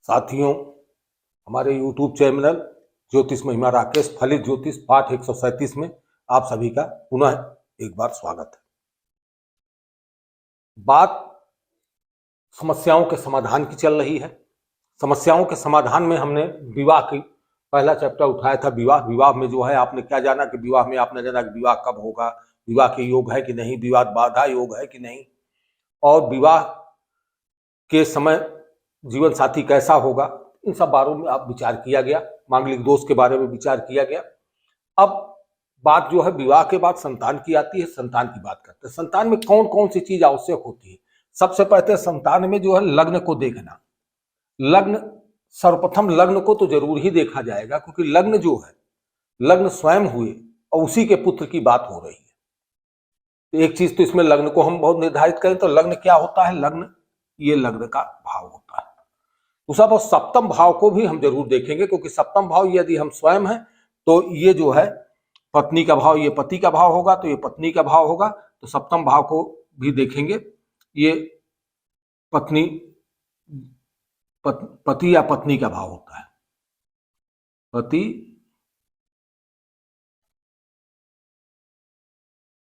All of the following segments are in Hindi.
साथियों, हमारे YouTube चैनल ज्योतिष महिमा राकेश फलित ज्योतिष पाठ 137 में आप सभी का पुनः एक बार स्वागत है। बात समस्याओं के समाधान की चल रही है। समस्याओं के समाधान में हमने विवाह की पहला चैप्टर उठाया था। विवाह में जो है आपने क्या जाना कि विवाह में आपने जाना कि विवाह कब होगा, विवाह के योग है कि नहीं, विवाह बाधा योग है कि नहीं, और विवाह के समय जीवन साथी कैसा होगा, इन सब बारों में आप विचार किया गया। मांगलिक दोष के बारे में विचार किया गया। अब बात जो है विवाह के बाद संतान की आती है। संतान की बात करते हैं। संतान में कौन कौन सी चीज आवश्यक होती है। सबसे पहले संतान में जो है लग्न को देखना। लग्न, सर्वप्रथम लग्न को तो जरूर ही देखा जाएगा, क्योंकि लग्न जो है, लग्न स्वयं हुए और उसी के पुत्र की बात हो रही है। तो एक चीज तो इसमें लग्न को हम बहुत निर्धारित करें तो लग्न क्या होता है, लग्न ये लग्न का भाव होता है। दूसरा तो सप्तम भाव को भी हम जरूर देखेंगे, क्योंकि सप्तम भाव यदि हम स्वयं हैं तो ये जो है पत्नी का भाव, ये पति का भाव होगा, तो ये पत्नी का भाव होगा। तो सप्तम भाव को भी देखेंगे। ये पत्नी पति या पत्नी का भाव होता है।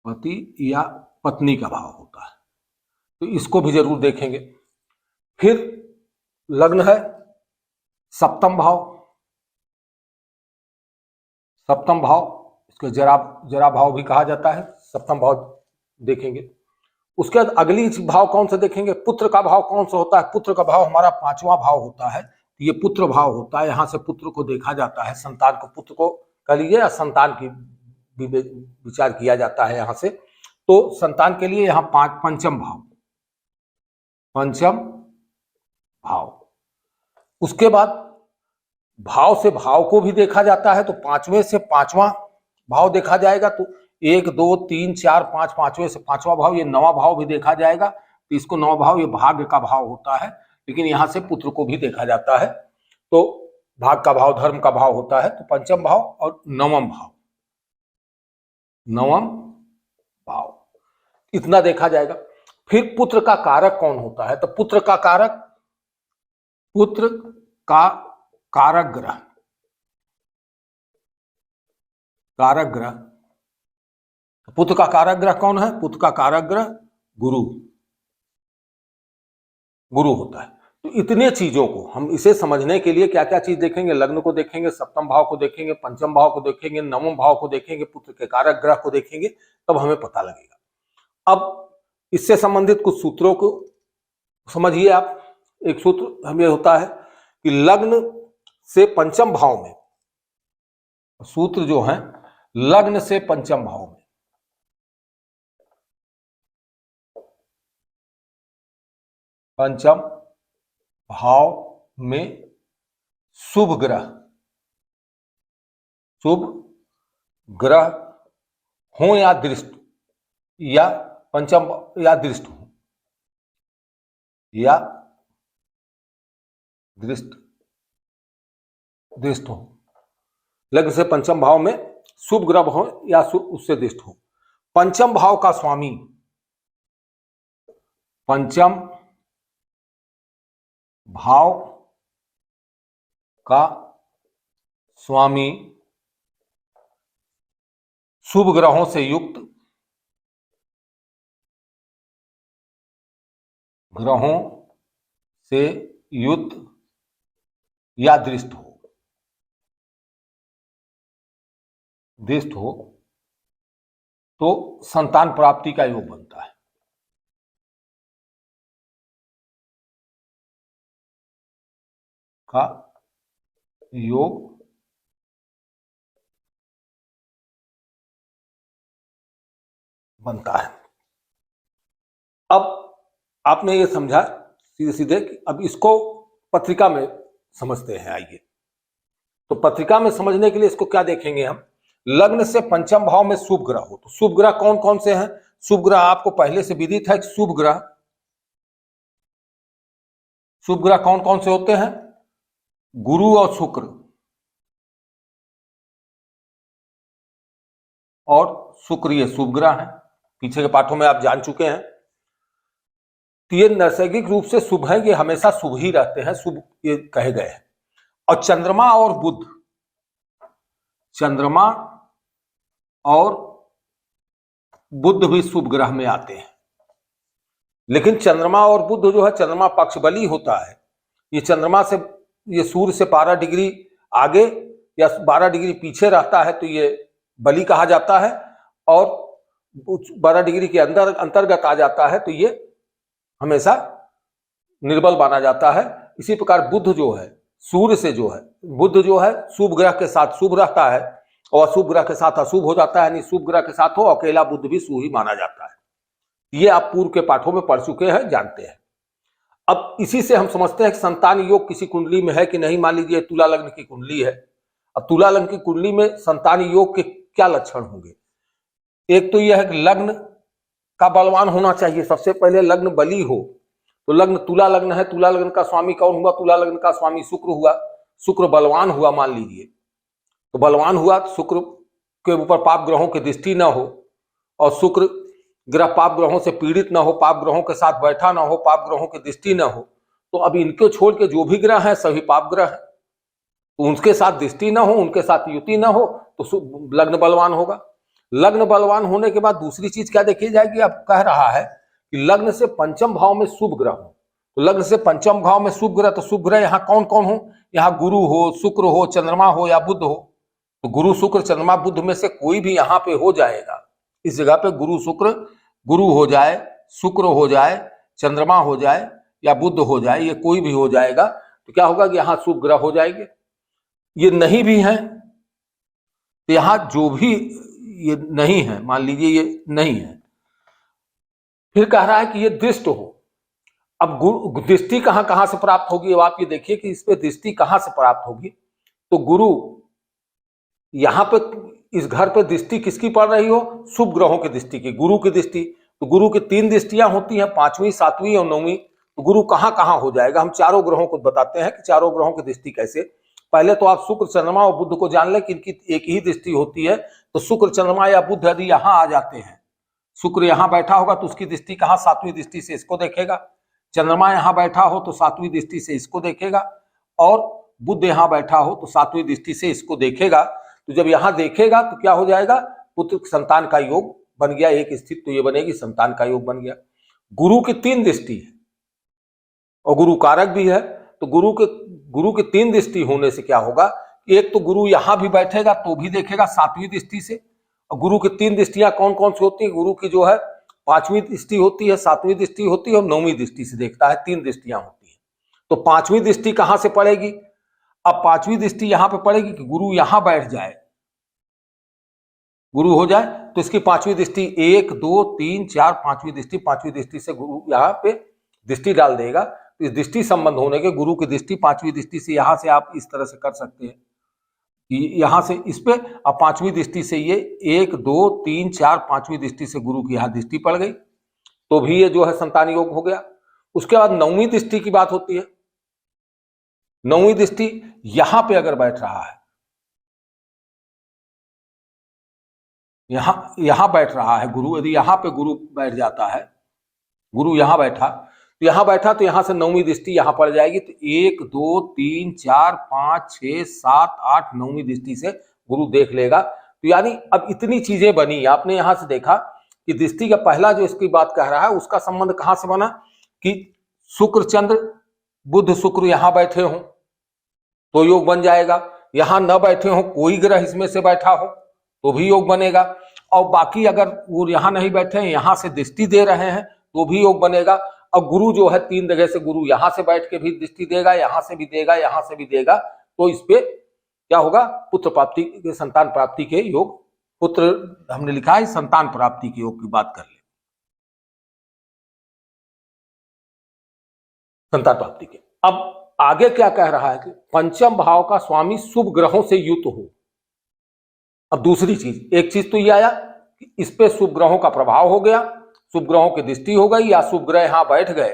पति या पत्नी का भाव होता है, तो इसको भी जरूर देखेंगे। फिर लग्न है सप्तम भाव। सप्तम भाव इसको जरा भाव भी कहा जाता है। सप्तम भाव देखेंगे। उसके बाद अगली भाव कौन सा देखेंगे, पुत्र का भाव कौन सा होता है। पुत्र का भाव हमारा पांचवा भाव होता है। ये पुत्र भाव होता है। यहां से पुत्र को देखा जाता है, संतान को, पुत्र को कह लीजिए या संतान की विचार किया जाता है यहां से। तो संतान के लिए यहाँ पंचम भाव। उसके बाद भाव से भाव को भी देखा जाता है। तो पांचवें से पांचवा भाव देखा जाएगा। तो 1 2 3 4 5, पांचवें से पांचवा भाव, ये नवा भाव भी देखा जाएगा। तो इसको नवा भाव, ये भाग्य का भाव होता है, लेकिन यहां से पुत्र को भी देखा जाता है। तो भाग का भाव धर्म का भाव होता है। तो पंचम भाव और नवम भाव इतना देखा जाएगा। फिर पुत्र का कारक कौन होता है। तो पुत्र का कारक ग्रह। पुत्र का कारक ग्रह कौन है। पुत्र का कारक ग्रह गुरु होता है। तो इतने चीजों को हम इसे समझने के लिए क्या क्या चीज देखेंगे, लग्न को देखेंगे, सप्तम भाव को देखेंगे, पंचम भाव को देखेंगे, नवम भाव को देखेंगे, पुत्र के कारक ग्रह को देखेंगे, तब हमें पता लगेगा। अब इससे संबंधित कुछ सूत्रों को समझिए आप। एक सूत्र हमें होता है कि लग्न से पंचम भाव में, सूत्र जो है लग्न से पंचम भाव में, पंचम भाव में शुभ ग्रह हो या दृष्ट, या पंचम या दृष्ट हो, या दृष्ट हो। लग्न से पंचम भाव में शुभ ग्रह हो या उससे दृष्ट हो। पंचम भाव का स्वामी, पंचम भाव का स्वामी शुभ ग्रहों से युक्त, या दृष्ट हो तो संतान प्राप्ति का योग बनता है। अब आपने ये समझा सीधे कि अब इसको पत्रिका में समझते हैं। आइए, तो पत्रिका में समझने के लिए इसको क्या देखेंगे हम। लग्न से पंचम भाव में शुभ ग्रह हो, तो शुभ ग्रह कौन कौन से हैं। शुभ ग्रह आपको पहले से विदित है कि शुभ ग्रह कौन कौन से होते हैं। गुरु और शुक्र, ये शुभ ग्रह है। पीछे के पाठों में आप जान चुके हैं। तो ये नैसर्गिक रूप से शुभ है, ये हमेशा शुभ ही रहते हैं, शुभ ये कहे गए हैं। और चंद्रमा और बुध, चंद्रमा और बुध भी शुभ ग्रह में आते हैं, लेकिन चंद्रमा और बुध जो है, चंद्रमा पक्ष बली होता है, ये चंद्रमा से, ये सूर्य से 12 डिग्री आगे या 12 डिग्री पीछे रहता है तो ये बली कहा जाता है, और 12 डिग्री के अंदर अंतर्गत आ जाता है तो ये हमेशा निर्बल माना जाता है। इसी प्रकार बुध जो है, सूर्य से जो है, बुध जो है शुभ ग्रह के साथ शुभ रहता है और अशुभ ग्रह के साथ अशुभ हो जाता है, यानी शुभ ग्रह के साथ हो अकेला बुध भी शुभ ही माना जाता है। ये आप पूर्व के पाठों में पढ़ चुके हैं, जानते हैं। अब इसी से हम समझते हैं कि संतान योग किसी कुंडली में है कि नहीं। मान लीजिए तुला लग्न की कुंडली है, अब तुला लग्न की कुंडली में संतान योग के क्या लक्षण होंगे? एक तो यह है कि लग्न का बलवान होना चाहिए। सबसे पहले लग्न बली हो, तो लग्न तुला लग्न है, तुला लग्न का स्वामी कौन हुआ? तुला लग्न का स्वामी शुक्र हुआ। शुक्र बलवान हुआ मान लीजिए, तो बलवान हुआ, शुक्र के ऊपर पाप ग्रहों की दृष्टि न हो, और शुक्र ग्रह पाप ग्रहों से पीड़ित न हो, पाप ग्रहों के साथ बैठा न हो, पाप ग्रहों की दृष्टि न हो, तो अब इनको छोड़ के जो भी ग्रह हैं सभी पाप ग्रह हैं, तो उनके साथ दृष्टि न हो, उनके साथ युति न हो, तो लग्न बलवान होगा। लग्न बलवान होने के बाद दूसरी चीज क्या देखी जाएगी? अब कह रहा है कि लग्न से पंचम भाव में शुभ ग्रह हो, तो लग्न से पंचम भाव में शुभ ग्रह, तो शुभ ग्रह यहाँ कौन कौन हो? यहाँ गुरु हो, शुक्र हो, चंद्रमा हो या बुध हो। तो गुरु शुक्र चंद्रमा बुध में से कोई भी यहाँ पे हो जाएगा। इस जगह पे गुरु शुक्र, गुरु हो जाए, शुक्र हो जाए, चंद्रमा हो जाए या बुध हो जाए, ये कोई भी हो जाएगा, तो क्या होगा कि यहाँ शुभ ग्रह हो जाएंगे। ये नहीं भी है तो यहाँ जो भी ये नहीं है, मान लीजिए ये नहीं है, फिर कह रहा है कि ये दृष्ट हो। अब दृष्टि कहां कहां से प्राप्त होगी? अब आप ये देखिए कि इस पे दृष्टि कहां से प्राप्त होगी। तो गुरु यहां पे इस घर पे दृष्टि किसकी पड़ रही हो? शुभ ग्रहों की दृष्टि की, गुरु की दृष्टि। तो गुरु की 3 दृष्टियां होती हैं, 5वीं, 7वीं और 9वीं। तो गुरु कहां कहां हो जाएगा? हम चारों ग्रहों को बताते हैं कि चारों ग्रहों की दृष्टि कैसे। पहले तो आप शुक्र चंद्रमा और बुध को जान लें कि इनकी एक ही दृष्टि होती है। तो शुक्र चंद्रमा या बुध यदि यहां आ जाते हैं, शुक्र यहां बैठा होगा तो उसकी दृष्टि कहां? 7वीं दृष्टि से इसको देखेगा। चंद्रमा यहां बैठा हो तो 7वीं दृष्टि से इसको देखेगा, और बुध यहां बैठा हो तो 7वीं दृष्टि से इसको देखेगा। तो जब यहां देखेगा तो क्या हो जाएगा? पुत्र संतान का योग बन गया। एक स्थिति तो ये बनेगी, संतान का योग बन गया। गुरु की 3 दृष्टि है और गुरु कारक भी है, तो गुरु की 3 दृष्टि होने से क्या होगा? एक तो गुरु यहां भी बैठेगा तो भी देखेगा 7वीं दृष्टि से। और गुरु की 3 दृष्टियां कौन कौन सी होती है? गुरु की जो है 5वीं दृष्टि होती है, 7वीं दृष्टि होती है और 9वीं दृष्टि से देखता है। 3 दृष्टियां होती है। तो 5वीं दृष्टि कहां से पड़ेगी? अब 5वीं दृष्टि यहां पे पड़ेगी कि गुरु यहां बैठ जाए, गुरु हो जाए, तो इसकी 5वीं दृष्टि 1 2 3 4 5वीं दृष्टि, 5वीं दृष्टि से गुरु यहां पे दृष्टि डाल देगा। तो इस दृष्टि संबंध होने के गुरु की दृष्टि 5वीं दृष्टि से, यहां से आप इस तरह से कर सकते हैं कि यहां से इस पे, अब 5वीं दृष्टि से ये 1 2 3 4 5वीं दृष्टि से गुरु की यहां दृष्टि पड़ गई, तो भी ये जो है संतान योग हो गया। उसके बाद 9वीं दृष्टि की बात होती है। 9वीं दृष्टि यहां पे अगर बैठ रहा है, यहां बैठ रहा है गुरु, यदि यहां पे गुरु बैठ जाता है, गुरु यहां बैठा तो यहां से 9वीं दृष्टि यहां पड़ जाएगी। तो 1 2 3 4 5 6 7 8 9वीं दृष्टि से गुरु देख लेगा। तो यानी अब इतनी चीजें बनी। आपने यहां से देखा कि दृष्टि का पहला जो इसकी बात कह रहा है उसका संबंध कहां से बना कि शुक्र चंद्र बुध शुक्र यहां बैठे हो तो योग बन जाएगा, यहां न बैठे हो, कोई ग्रह इसमें से बैठा हो तो भी योग बनेगा, और बाकी अगर वो यहां नहीं बैठे हैं, यहां से दृष्टि दे रहे हैं तो भी योग बनेगा। और गुरु जो है 3 जगह से गुरु यहां से बैठ के भी दृष्टि देगा, यहां से भी देगा, यहां से भी देगा, तो इस पे क्या होगा? पुत्र प्राप्ति के, संतान प्राप्ति के योग। पुत्र हमने लिखा है, संतान प्राप्ति के योग की बात कर ले, संतान प्राप्ति के। अब आगे क्या कह रहा है कि पंचम भाव का स्वामी शुभ ग्रहों से युक्त हो। अब दूसरी चीज, एक चीज तो ये आया कि इस पे शुभ ग्रहों का प्रभाव हो गया, शुभ ग्रहों की दृष्टि हो गई या शुभ ग्रह यहां बैठ गए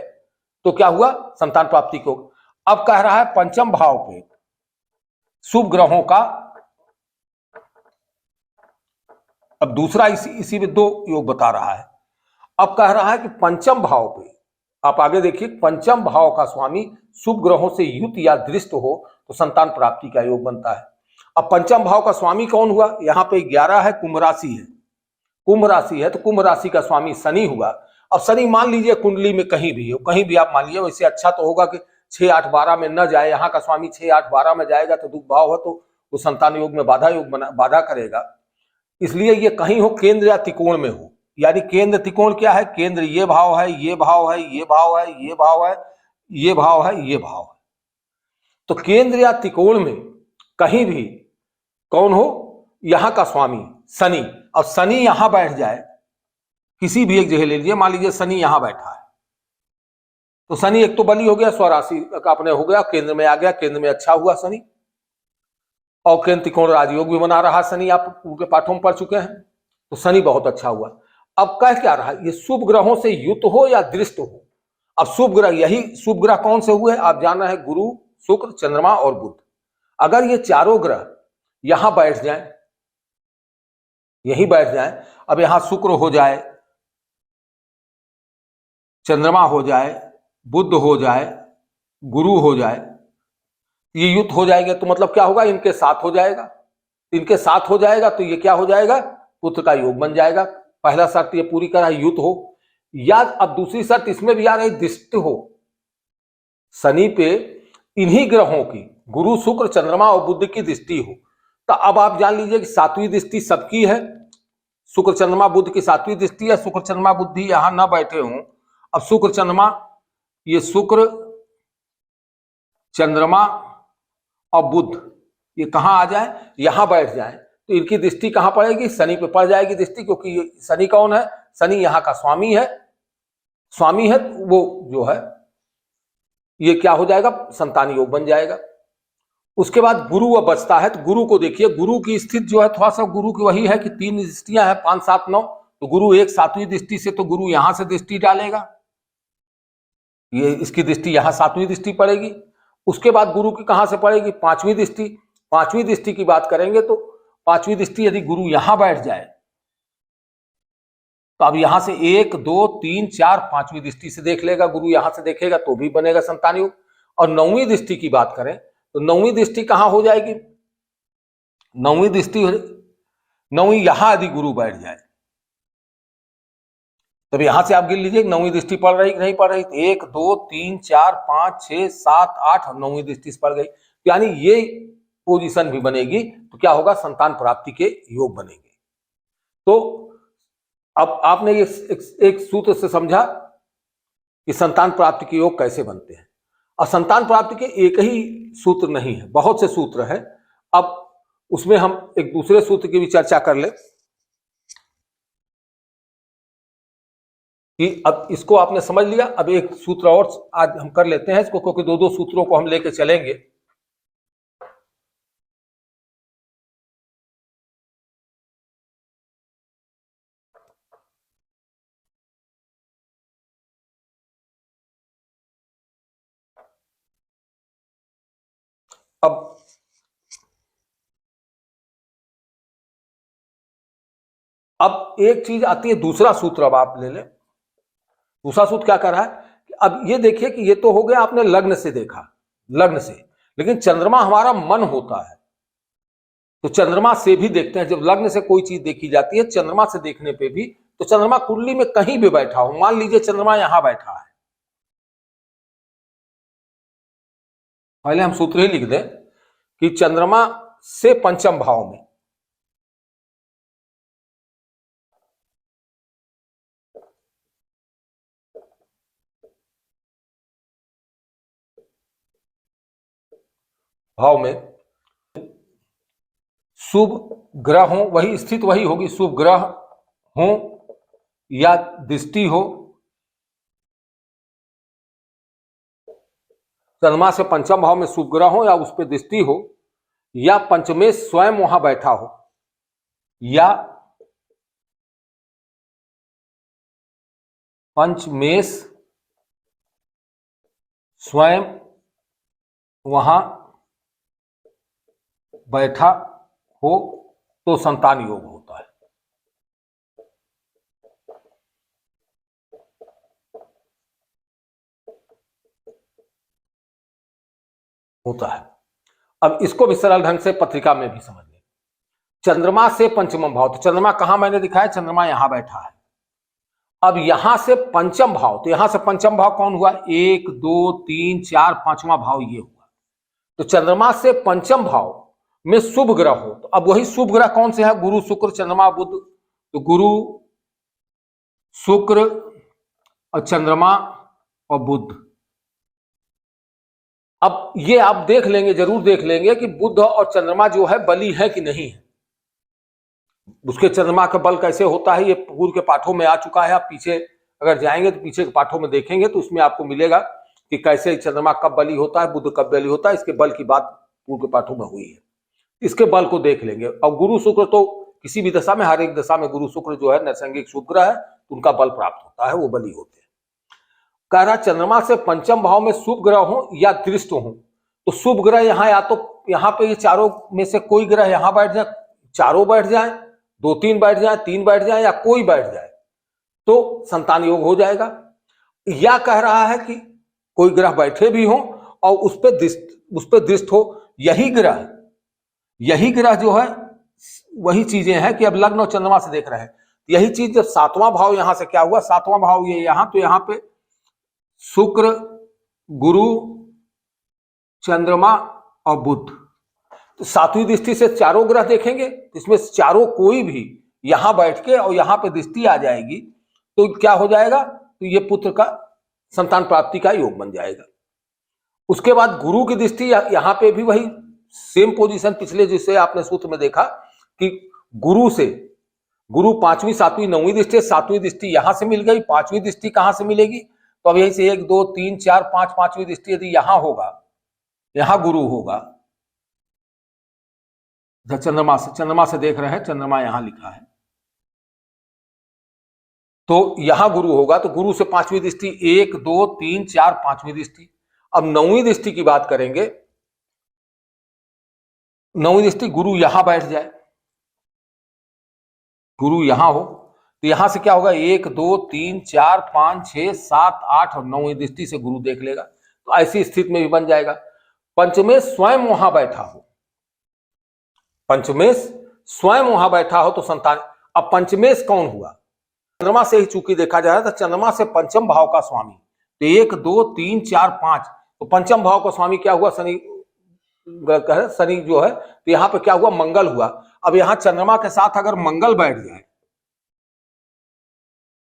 तो क्या हुआ? संतान प्राप्ति को। अब कह रहा है पंचम भाव पे शुभ ग्रहों का, अब दूसरा इसी में 2 योग बता रहा है। अब कह रहा है कि पंचम भाव पे आप आगे देखिए, पंचम भाव का स्वामी शुभ ग्रहों से युत या दृष्ट हो तो संतान प्राप्ति का योग बनता है। अब पंचम भाव का स्वामी कौन हुआ? यहाँ पे 11 है, कुंभ राशि है। कुंभ राशि है तो कुंभ राशि का स्वामी शनि हुआ। अब शनि मान लीजिए कुंडली में कहीं भी हो, कहीं भी आप मान लीजिए, वैसे अच्छा तो होगा कि 6, 8, 12 में न जाए। यहाँ का स्वामी 6, 8, 12 में जाएगा तो दुख भाव है, तो वो संतान योग में बाधा करेगा। इसलिए ये कहीं हो, केंद्र या त्रिकोण में हो। यानी केंद्र त्रिकोण क्या है? केंद्र ये भाव है, ये भाव है, ये भाव है, ये भाव है, ये भाव है, ये भाव है। तो केंद्र या त्रिकोण में कहीं भी कौन हो? यहां का स्वामी शनि। अब शनि यहां बैठ जाए, किसी भी एक जगह ले लीजिए, मान लीजिए शनि यहां बैठा है, तो शनि एक तो बली हो गया, स्वराशि का अपने हो गया, केंद्र में आ गया, केंद्र में अच्छा हुआ शनि, और केंद्र त्रिकोण राजयोग भी बना रहा शनि, आप उनके पाठों में पढ़ चुके हैं, तो शनि बहुत अच्छा हुआ। अब कह क्या रहा है? ये शुभ ग्रहों से युत हो या दृष्ट हो। अब शुभ ग्रह, यही शुभ ग्रह कौन से हुए आप जाना है? गुरु, शुक्र, चंद्रमा और बुध। अगर ये चारों ग्रह यहां बैठ जाएं, यही बैठ जाएं, अब यहां शुक्र हो जाए, चंद्रमा हो जाए, बुध हो जाए, गुरु हो जाए, ये युत हो जाएंगे, तो मतलब क्या होगा? इनके साथ हो जाएगा। इनके साथ हो जाएगा तो ये क्या हो जाएगा? पुत्र का योग बन जाएगा। पहला शर्त ये पूरी करा, युत हो। या अब दूसरी शर्त इसमें भी आ रही, दृष्टि हो शनि पे, इन्हीं ग्रहों की, गुरु, शुक्र, चंद्रमा और बुध की दृष्टि हो। तो अब आप जान लीजिए कि सातवीं दृष्टि सबकी है। शुक्र, चंद्रमा, बुध की सातवीं दृष्टि है। शुक्र, चंद्रमा, बुद्धि यहां ना बैठे हों। अब शुक्र, चंद्रमा, ये शुक्र, चंद्रमा और बुध ये कहां आ जाए? यहां बैठ जाए, तो इनकी दृष्टि कहां पड़ेगी? शनि पे पड़ जाएगी दृष्टि, क्योंकि ये शनि कौन है? शनि यहां का स्वामी है। स्वामी है वो जो है, ये क्या हो जाएगा? संतान योग बन जाएगा। उसके बाद गुरु अब बचता है, तो गुरु को देखिए, गुरु की स्थिति जो है थोड़ा सा गुरु की वही है कि 3 दृष्टियां हैं, 5, 7, 9। तो गुरु एक 7वीं दृष्टि से, तो गुरु यहां से दृष्टि डालेगा, ये इसकी दृष्टि यहां 7वीं दृष्टि पड़ेगी। उसके बाद गुरु की कहां से पड़ेगी? 5वीं दृष्टि। 5वीं दृष्टि की बात करेंगे तो 5वीं दृष्टि यदि गुरु यहां बैठ जाए, तो अब यहां से 1, 2, 3, 4, 5वीं दृष्टि से देख लेगा गुरु, यहां से देखेगा तो भी बनेगा संतान योग। और 9वीं दृष्टि की बात करें तो 9वीं दृष्टि कहां हो जाएगी? 9वीं दृष्टि, 9वीं यहां यदि गुरु बैठ जाए, तब यहां से आप गिन लीजिए 9वीं दृष्टि पड़ रही कि नहीं पड़ रही। 1, 2, 3, 4, 5, 6, 7, 8 और 9वीं दृष्टि से पड़ गई, यानी ये पोजीशन भी बनेगी, तो क्या होगा? संतान प्राप्ति के योग बनेंगे। तो अब आपने ये एक सूत्र से समझा कि संतान प्राप्ति के योग कैसे बनते हैं। और संतान प्राप्ति के एक ही सूत्र नहीं है, बहुत से सूत्र है। अब उसमें हम एक दूसरे सूत्र की भी चर्चा कर ले कि अब इसको आपने समझ लिया। अब एक सूत्र और आज हम कर लेते हैं इसको, क्योंकि 2-2 सूत्रों को हम लेके चलेंगे। अब एक चीज आती है, दूसरा सूत्र अब आप ले लें। दूसरा सूत्र क्या कर रहा है कि अब ये देखिए कि ये तो हो गया आपने लग्न से देखा, लग्न से, लेकिन चंद्रमा हमारा मन होता है, तो चंद्रमा से भी देखते हैं। जब लग्न से कोई चीज देखी जाती है, चंद्रमा से देखने पे भी, तो चंद्रमा कुंडली में कहीं भी बैठा हो, मान लीजिए चंद्रमा यहां बैठा है, पहले हम सूत्र ही लिख दें कि चंद्रमा से पंचम भाव में, भाव में शुभ ग्रह हो, वही स्थित वही होगी, शुभ ग्रह हो या दृष्टि हो, चंद्रमा से पंचम भाव में शुभ ग्रह हो या उस पर दृष्टि हो, या पंचमेश स्वयं वहां बैठा हो, या पंचमेश स्वयं वहां बैठा हो, तो संतान योग होता है। होता है। अब इसको भी सरल ढंग से पत्रिका में भी समझ लें। चंद्रमा से पंचम भाव, तो चंद्रमा कहां मैंने दिखाया, चंद्रमा यहां बैठा है। अब यहां से पंचम भाव, तो यहां से पंचम भाव कौन हुआ, 1 2 3 4 5वां भाव ये हुआ। तो चंद्रमा से पंचम भाव में शुभ ग्रह हो, तो अब वही शुभ ग्रह कौन से है, गुरु शुक्र चंद्रमा बुध। तो गुरु शुक्र और चंद्रमा और बुध। अब ये आप देख लेंगे, जरूर देख लेंगे कि बुध और चंद्रमा जो है बली है कि नहीं है। उसके चंद्रमा का बल कैसे होता है ये पूर्व के पाठों में आ चुका है। आप पीछे अगर जाएंगे तो पीछे के पाठों में देखेंगे तो उसमें आपको मिलेगा कि कैसे चंद्रमा कब बली होता है, बुध कब बली होता है। इसके बल की बात पूर्व के पाठों में हुई है, इसके बल को देख लेंगे। और गुरु शुक्र तो किसी भी दशा में, हर एक दशा में गुरु शुक्र जो है नैसर्गिक शुभ ग्रह है, तो उनका बल प्राप्त होता है, वो बली होते हैं। कह रहा चंद्रमा से पंचम भाव में शुभ ग्रह हो या दृष्ट हो, तो शुभ ग्रह यहाँ या तो यहाँ पे ये चारों में से कोई ग्रह यहाँ बैठ जाए, चारों बैठ जाए, 2 3 बैठ जाए, 3 बैठ जाए या कोई बैठ जाए तो संतान योग हो जाएगा। या कह रहा है कि कोई ग्रह बैठे भी हो और उस पर दृष्ट हो, यही ग्रह जो है वही चीजें हैं कि अब लग्न और चंद्रमा से देख रहे हैं। यही चीज जब 7वां भाव यहां से क्या हुआ, 7वां भाव ये यहां, तो यहां पे शुक्र गुरु चंद्रमा और बुध, तो 7वीं दृष्टि से चारों ग्रह देखेंगे, इसमें चारों कोई भी यहां बैठ के और यहां पे दृष्टि आ जाएगी तो क्या हो जाएगा, तो ये पुत्र का संतान प्राप्ति का योग बन जाएगा। उसके बाद गुरु की दृष्टि यहां पे भी वही सेम पोजीशन पिछले जिसे आपने सूत्र में देखा कि गुरु 5वीं 7वीं 9वीं दृष्टि, 7वीं दृष्टि यहां से मिल गई, 5वीं दृष्टि कहां से मिलेगी, तो अब यहीं से 1 2 3 4 5 5वीं दृष्टि यदि यहां होगा, यहां गुरु होगा, चंद्रमा से देख रहे हैं, चंद्रमा यहां लिखा है, तो यहां गुरु होगा, तो गुरु से 5वीं दृष्टि 1 2 3 4 5वीं दृष्टि। अब 9वीं दृष्टि की बात करेंगे, 9वीं दृष्टि गुरु यहां बैठ जाए, गुरु यहां हो, तो यहां से क्या होगा, 1 2 3 4 5 6 7 8 और 9वीं दृष्टि से गुरु देख लेगा, तो ऐसी स्थिति में भी बन जाएगा। पंचमेश स्वयं वहां बैठा हो, पंचमेश स्वयं वहां बैठा हो तो संतान। अब पंचमेश कौन हुआ, चंद्रमा से ही चूंकि देखा जा रहा था, चंद्रमा से पंचम भाव का स्वामी, तो 1 2 3 4 5, तो पंचम भाव का स्वामी क्या हुआ, शनि जो है, तो यहां पे क्या हुआ, मंगल हुआ। अब यहां चंद्रमा के साथ अगर मंगल बैठ जाए,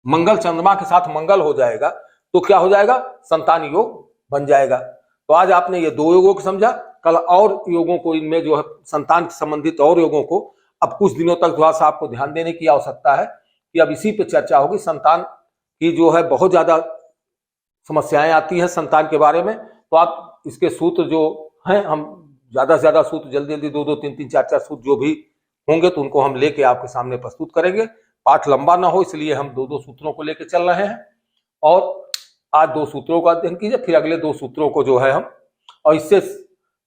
मंगल चंद्रमा के साथ मंगल हो जाएगा तो क्या हो जाएगा, संतान योग बन जाएगा। तो आज आपने ये 2 योगों को समझा, कल और योगों को, इनमें जो है संतान से संबंधित और योगों को अब कुछ दिनों तक थोड़ा सा आपको ध्यान देने की आवश्यकता है कि अब इसी पे चर्चा होगी। संतान की जो है बहुत ज्यादा समस्याएं आती हैं संतान के बारे में, तो आप इसके सूत्र जो हैं, हम ज्यादा से ज्यादा सूत्र जल्दी 2 2 3 3 4 4 सूत्र जो भी होंगे तो उनको हम लेके आपके सामने प्रस्तुत करेंगे। पाठ लंबा ना हो इसलिए हम 2 2 सूत्रों को लेकर चल रहे हैं, और आज 2 सूत्रों का अध्ययन कीजिए, फिर अगले 2 सूत्रों को जो है हम, और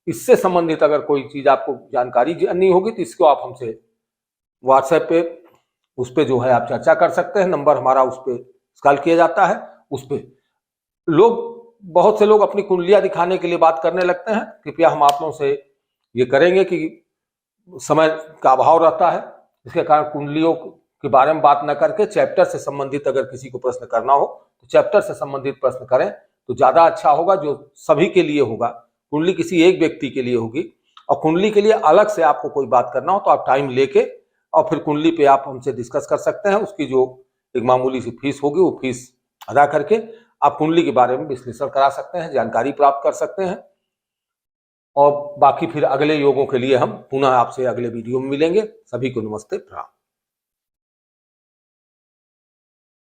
इससे संबंधित अगर कोई चीज आपको जानकारी जाननी होगी तो इसको आप हमसे व्हाट्सएप पे उस पर जो है आप चर्चा कर सकते हैं। नंबर हमारा उस पर कॉल किया जाता है। उस पर बहुत से लोग अपनी कुंडलियां दिखाने के लिए बात करने लगते हैं। कृपया हम आप लोगों से ये करेंगे कि समय का अभाव रहता है, इसके कारण कुंडलियों के बारे में बात न करके चैप्टर से संबंधित अगर किसी को प्रश्न करना हो तो चैप्टर से संबंधित प्रश्न करें तो ज्यादा अच्छा होगा, जो सभी के लिए होगा। कुंडली किसी एक व्यक्ति के लिए होगी, और कुंडली के लिए अलग से आपको कोई बात करना हो तो आप टाइम लेके और फिर कुंडली पे आप हमसे डिस्कस कर सकते हैं। उसकी जो एक मामूली सी फीस होगी वो फीस अदा करके आप कुंडली के बारे में विश्लेषण करा सकते हैं, जानकारी प्राप्त कर सकते हैं। और बाकी फिर अगले योगों के लिए हम पुनः आपसे अगले वीडियो में मिलेंगे। सभी को नमस्ते, प्रणाम।